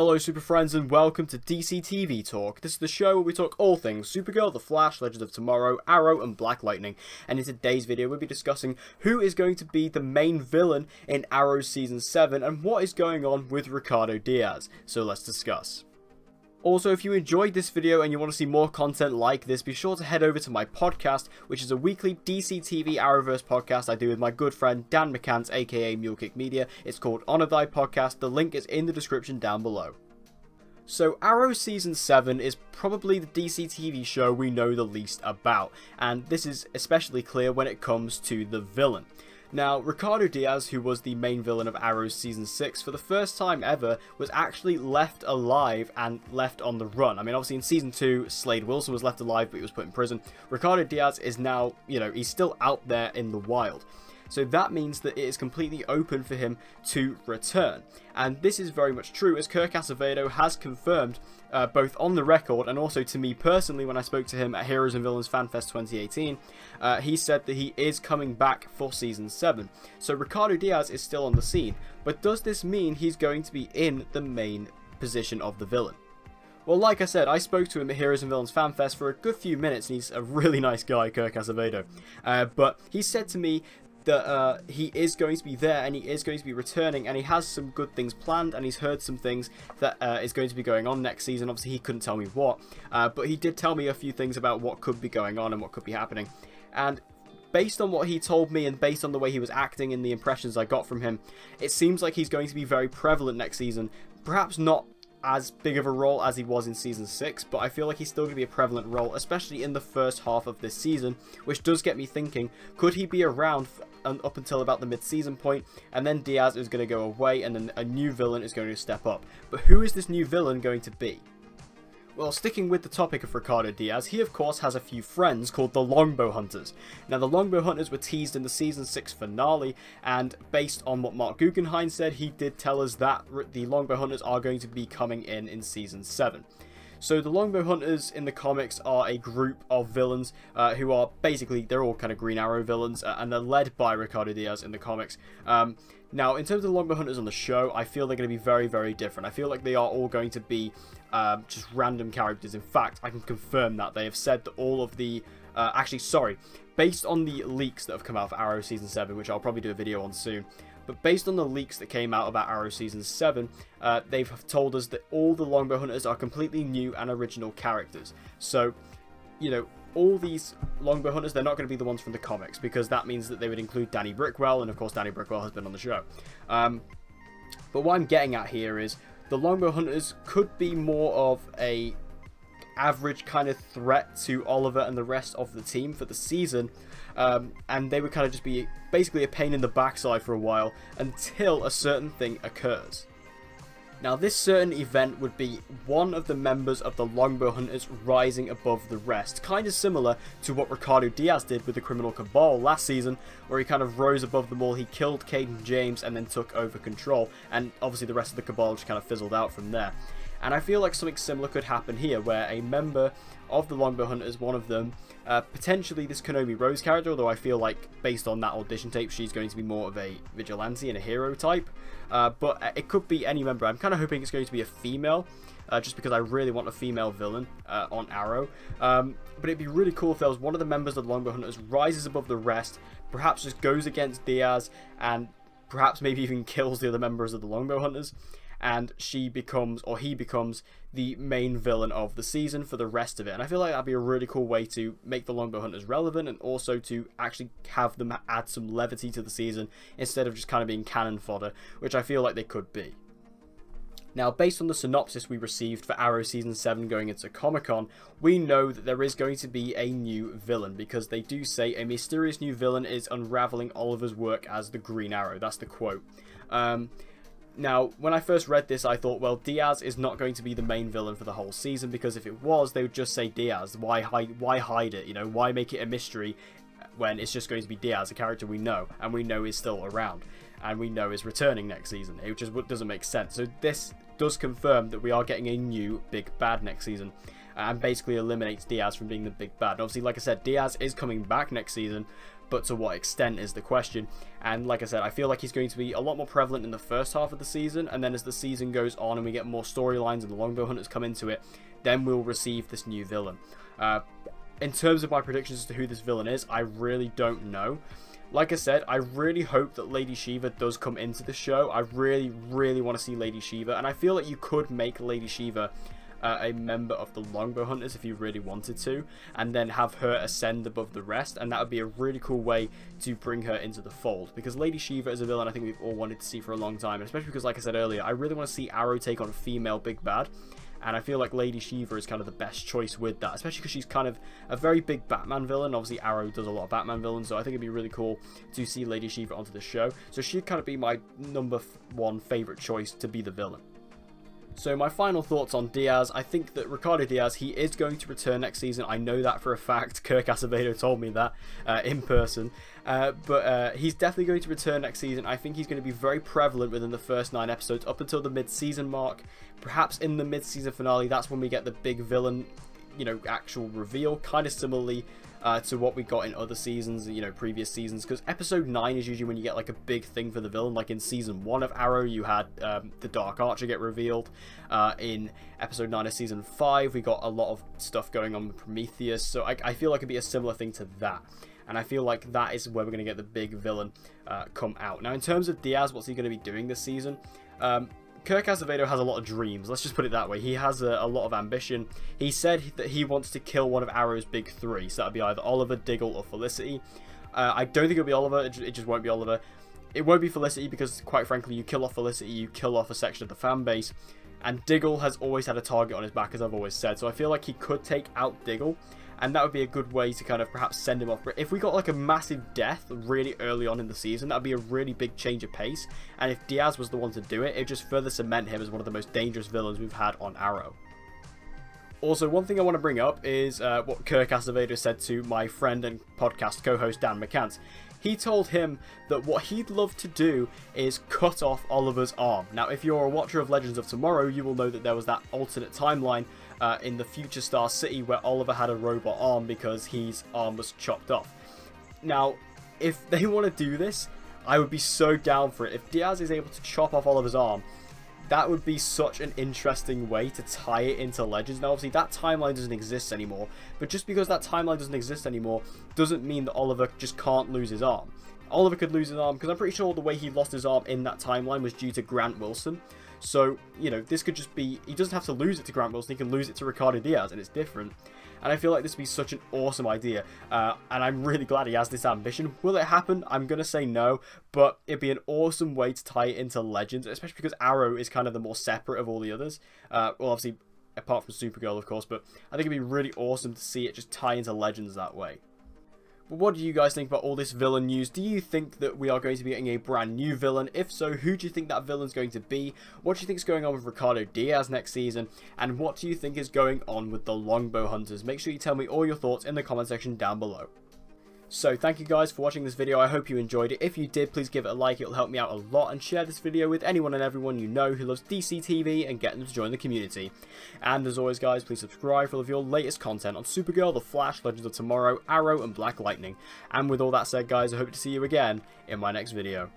Hello super friends and welcome to DC TV Talk. This is the show where we talk all things Supergirl, The Flash, Legends of Tomorrow, Arrow and Black Lightning. And in today's video we'll be discussing who is going to be the main villain in Arrow Season 7 and what is going on with Ricardo Diaz. So let's discuss. Also, if you enjoyed this video and you want to see more content like this, be sure to head over to my podcast, which is a weekly DC TV Arrowverse podcast I do with my good friend Dan McCants, aka Mulekick Media. It's called Honor Thy Podcast. The link is in the description down below. So, Arrow Season 7 is probably the DC TV show we know the least about, and this is especially clear when it comes to the villain. Now, Ricardo Diaz, who was the main villain of Arrow Season 6, for the first time ever, was actually left alive and left on the run. I mean, obviously in Season 2, Slade Wilson was left alive, but he was put in prison. Ricardo Diaz is now, he's still out there in the wild. So that means that it is completely open for him to return. And this is very much true, as Kirk Acevedo has confirmed, both on the record and also to me personally when I spoke to him at Heroes and Villains FanFest 2018, he said that he is coming back for Season 7. So Ricardo Diaz is still on the scene, but does this mean he's going to be in the main position of the villain? Well, like I said, I spoke to him at Heroes and Villains FanFest for a good few minutes, and he's a really nice guy, Kirk Acevedo. But he said to me that he is going to be there and he is going to be returning, and he has some good things planned, and he's heard some things that is going to be going on next season. Obviously he couldn't tell me what, but he did tell me a few things about what could be going on and what could be happening. And based on what he told me and based on the way he was acting and the impressions I got from him, it seems like he's going to be very prevalent next season. Perhaps not as big of a role as he was in Season 6, but I feel like he's still going to be a prevalent role, especially in the first half of this season, which does get me thinking, could he be around up until about the mid-season point, and then Diaz is going to go away, and then a new villain is going to step up. But who is this new villain going to be? Well, sticking with the topic of Ricardo Diaz, he of course has a few friends called the Longbow Hunters. Now, the Longbow Hunters were teased in the Season 6 finale, and based on what Mark Guggenheim said, he did tell us that the Longbow Hunters are going to be coming in Season 7. So the Longbow Hunters in the comics are a group of villains who are basically, they're all kind of Green Arrow villains, and they're led by Ricardo Diaz in the comics. Now, in terms of the Longbow Hunters on the show, I feel they're going to be very, very different. I feel like they are all going to be just random characters. In fact, I can confirm that. They have said that all of the... based on the leaks that have come out for Arrow Season 7, which I'll probably do a video on soon, but based on the leaks that came out about Arrow Season 7, they've told us that all the Longbow Hunters are completely new and original characters. So, all these Longbow Hunters, they're not going to be the ones from the comics, because that means that they would include Danny Brickwell, and of course Danny Brickwell has been on the show. But what I'm getting at here is, the Longbow Hunters could be more of a average kind of threat to Oliver and the rest of the team for the season, and they would kind of just be basically a pain in the backside for a while until a certain thing occurs. Now, this certain event would be one of the members of the Longbow Hunters rising above the rest, kind of similar to what Ricardo Diaz did with the Criminal Cabal last season, where he kind of rose above them all. He killed Caden James and then took over control, and obviously the rest of the Cabal just kind of fizzled out from there. And I feel like something similar could happen here, where a member of the Longbow Hunters, one of them, potentially this Konomi Rose character, although I feel like based on that audition tape she's going to be more of a vigilante and a hero type, but it could be any member. I'm kind of hoping it's going to be a female, just because I really want a female villain on Arrow, but it'd be really cool if there was one of the members of the Longbow Hunters rises above the rest, perhaps just goes against Diaz, and perhaps maybe even kills the other members of the Longbow Hunters, and she becomes, or he becomes, the main villain of the season for the rest of it. And I feel like that'd be a really cool way to make the Longbow Hunters relevant, and also to actually have them add some levity to the season instead of just kind of being cannon fodder, which I feel like they could be. Now, based on the synopsis we received for Arrow Season 7 going into Comic-Con, we know that there is going to be a new villain, because they do say a mysterious new villain is unraveling Oliver's work as the Green Arrow. That's the quote. Now, when I first read this, I thought, well, Diaz is not going to be the main villain for the whole season, because if it was, they would just say Diaz. Why hide it? Why make it a mystery when it's just going to be Diaz, a character we know, and we know is still around, and we know is returning next season? It just doesn't make sense. So this does confirm that we are getting a new big bad next season, and basically eliminates Diaz from being the big bad. Obviously, like I said, Diaz is coming back next season, but to what extent is the question. And like I said, I feel like he's going to be a lot more prevalent in the first half of the season, and then as the season goes on and we get more storylines and the Longbow Hunters come into it, then we'll receive this new villain. In terms of my predictions as to who this villain is, I really don't know. Like I said, I really hope that Lady Shiva does come into the show. I really, really want to see Lady Shiva, and I feel like you could make Lady Shiva a member of the Longbow Hunters if you really wanted to, and then have her ascend above the rest, and that would be a really cool way to bring her into the fold, because Lady Shiva is a villain I think we've all wanted to see for a long time, and especially because, like I said earlier, I really want to see Arrow take on a female big bad, and I feel like Lady Shiva is kind of the best choice with that, especially because she's kind of a very big Batman villain. Obviously Arrow does a lot of Batman villains, so I think it'd be really cool to see Lady Shiva onto the show, so she'd kind of be my number one favourite choice to be the villain. So my final thoughts on Diaz, I think that Ricardo Diaz, he is going to return next season. I know that for a fact. Kirk Acevedo told me that in person. But he's definitely going to return next season. I think he's going to be very prevalent within the first 9 episodes up until the mid-season mark. Perhaps in the mid-season finale, that's when we get the big villain, you know, actual reveal. Kind of similarly to what we got in other seasons, you know, previous seasons, because episode 9 is usually when you get like a big thing for the villain. Like in season 1 of Arrow, you had the Dark Archer get revealed. In episode 9 of season 5, we got a lot of stuff going on with Prometheus, so I feel like it'd be a similar thing to that, and I feel like that is where we're going to get the big villain come out. Now in terms of Diaz, what's he going to be doing this season? Kirk Acevedo has a lot of dreams, let's just put it that way. He has a lot of ambition. He said that he wants to kill one of Arrow's big 3, so that'd be either Oliver, Diggle, or Felicity. I don't think it'll be Oliver, it just won't be Oliver. It won't be Felicity because, quite frankly, you kill off Felicity, you kill off a section of the fan base, and Diggle has always had a target on his back, as I've always said, so I feel like he could take out Diggle, and that would be a good way to kind of perhaps send him off. But if we got like a massive death really early on in the season, that would be a really big change of pace, and if Diaz was the one to do it, it'd just further cement him as one of the most dangerous villains we've had on Arrow. Also, one thing I want to bring up is what Kirk Acevedo said to my friend and podcast co-host Dan McCants. He told him that what he'd love to do is cut off Oliver's arm. Now, if you're a watcher of Legends of Tomorrow, you will know that there was that alternate timeline in the Future Star City where Oliver had a robot arm because his arm was chopped off. Now, if they want to do this, I would be so down for it. If Diaz is able to chop off Oliver's arm, that would be such an interesting way to tie it into Legends. Now, obviously, that timeline doesn't exist anymore, but just because that timeline doesn't exist anymore doesn't mean that Oliver just can't lose his arm. Oliver could lose his arm because I'm pretty sure the way he lost his arm in that timeline was due to Grant Wilson. So, you know, this could just be, he doesn't have to lose it to Grant Wilson, he can lose it to Ricardo Diaz, and it's different. And I feel like this would be such an awesome idea, and I'm really glad he has this ambition. Will it happen? I'm going to say no, but it'd be an awesome way to tie it into Legends, especially because Arrow is kind of the more separate of all the others. Well, obviously, apart from Supergirl, of course, but I think it'd be really awesome to see it just tie into Legends that way. But what do you guys think about all this villain news? Do you think that we are going to be getting a brand new villain? If so, who do you think that villain's going to be? What do you think is going on with Ricardo Diaz next season? And what do you think is going on with the Longbow Hunters? Make sure you tell me all your thoughts in the comment section down below. So thank you guys for watching this video. I hope you enjoyed it. If you did, please give it a like. It'll help me out a lot. And share this video with anyone and everyone you know who loves DC TV and get them to join the community. And as always guys, please subscribe for all of your latest content on Supergirl, The Flash, Legends of Tomorrow, Arrow and Black Lightning. And with all that said guys, I hope to see you again in my next video.